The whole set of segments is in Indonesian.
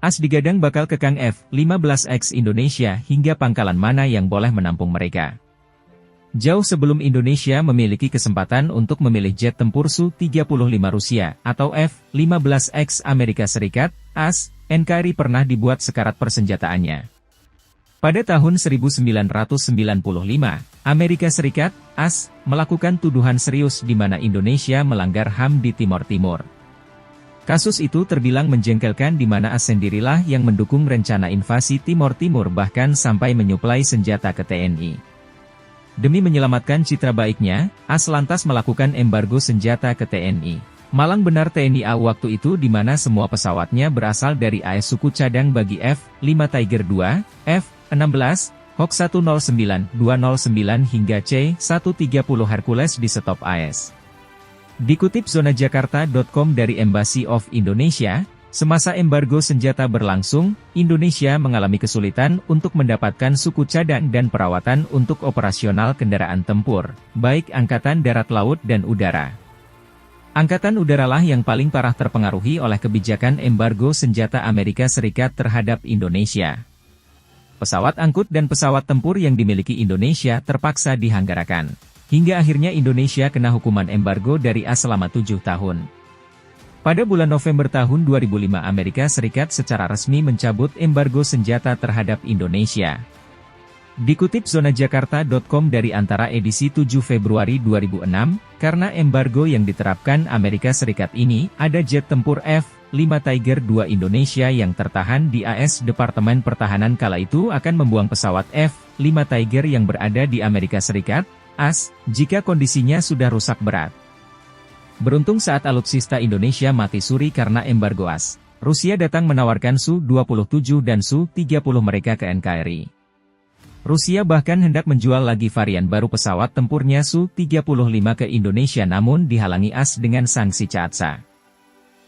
AS digadang bakal kekang F-15X Indonesia hingga pangkalan mana yang boleh menampung mereka. Jauh sebelum Indonesia memiliki kesempatan untuk memilih jet tempur Su-35 Rusia atau F-15X Amerika Serikat, AS, NKRI pernah dibuat sekarat persenjataannya. Pada tahun 1995, Amerika Serikat, AS, melakukan tuduhan serius di mana Indonesia melanggar HAM di Timor Timur. Kasus itu terbilang menjengkelkan di mana AS sendirilah yang mendukung rencana invasi Timor Timur bahkan sampai menyuplai senjata ke TNI. Demi menyelamatkan citra baiknya, AS lantas melakukan embargo senjata ke TNI. Malang benar TNI AU waktu itu di mana semua pesawatnya berasal dari AS suku cadang bagi F-5 Tiger II, F-16, Hawk 109, 209 hingga C-130 Hercules di stop AS. Dikutip zonajakarta.com dari Embassy of Indonesia, semasa embargo senjata berlangsung, Indonesia mengalami kesulitan untuk mendapatkan suku cadang dan perawatan untuk operasional kendaraan tempur, baik Angkatan Darat Laut dan Udara. Angkatan Udaralah yang paling parah terpengaruhi oleh kebijakan embargo senjata Amerika Serikat terhadap Indonesia. Pesawat angkut dan pesawat tempur yang dimiliki Indonesia terpaksa dihanggarakan. Hingga akhirnya Indonesia kena hukuman embargo dari AS selama 7 tahun. Pada bulan November tahun 2005 Amerika Serikat secara resmi mencabut embargo senjata terhadap Indonesia. Dikutip zonajakarta.com dari antara edisi 7 Februari 2006, karena embargo yang diterapkan Amerika Serikat ini, ada jet tempur F-5 Tiger II Indonesia yang tertahan di AS Departemen Pertahanan kala itu akan membuang pesawat F-5 Tiger yang berada di Amerika Serikat, AS, jika kondisinya sudah rusak berat. Beruntung saat alutsista Indonesia mati suri karena embargo AS, Rusia datang menawarkan Su-27 dan Su-30 mereka ke NKRI. Rusia bahkan hendak menjual lagi varian baru pesawat tempurnya Su-35 ke Indonesia namun dihalangi AS dengan sanksi CAATSA.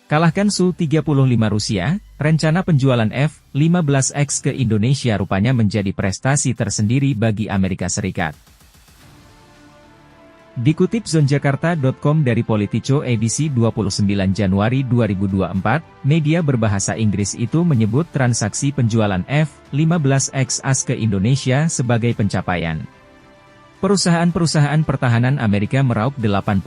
Kalahkan Su-35 Rusia, rencana penjualan F-15X ke Indonesia rupanya menjadi prestasi tersendiri bagi Amerika Serikat. Dikutip zonjakarta.com dari Politico edisi 29 Januari 2024, media berbahasa Inggris itu menyebut transaksi penjualan F-15X AS ke Indonesia sebagai pencapaian. Perusahaan-perusahaan pertahanan Amerika meraup $81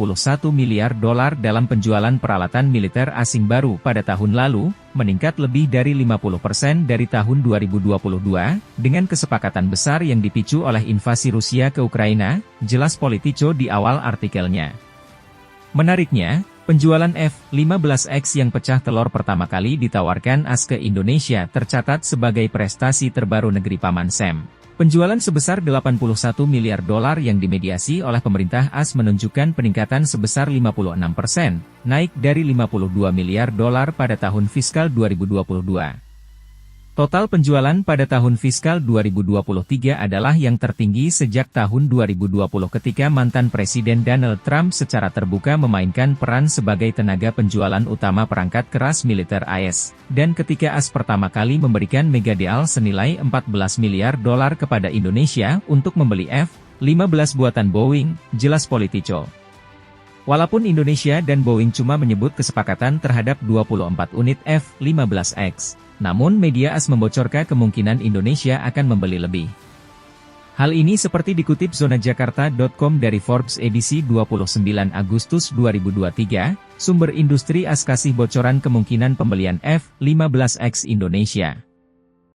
miliar dalam penjualan peralatan militer asing baru pada tahun lalu, meningkat lebih dari 50% dari tahun 2022, dengan kesepakatan besar yang dipicu oleh invasi Rusia ke Ukraina, jelas Politico di awal artikelnya. Menariknya, penjualan F-15X yang pecah telur pertama kali ditawarkan AS ke Indonesia tercatat sebagai prestasi terbaru negeri Paman Sam. Penjualan sebesar $81 miliar yang dimediasi oleh pemerintah AS menunjukkan peningkatan sebesar 56%, naik dari $52 miliar pada tahun fiskal 2022. Total penjualan pada tahun fiskal 2023 adalah yang tertinggi sejak tahun 2020 ketika mantan Presiden Donald Trump secara terbuka memainkan peran sebagai tenaga penjualan utama perangkat keras militer AS, dan ketika AS pertama kali memberikan megadeal senilai $14 miliar kepada Indonesia untuk membeli F-15 buatan Boeing, jelas Politico. Walaupun Indonesia dan Boeing cuma menyebut kesepakatan terhadap 24 unit F-15X, namun media AS membocorkan kemungkinan Indonesia akan membeli lebih. Hal ini seperti dikutip zonajakarta.com dari Forbes edisi 29 Agustus 2023, sumber industri AS kasih bocoran kemungkinan pembelian F-15X Indonesia.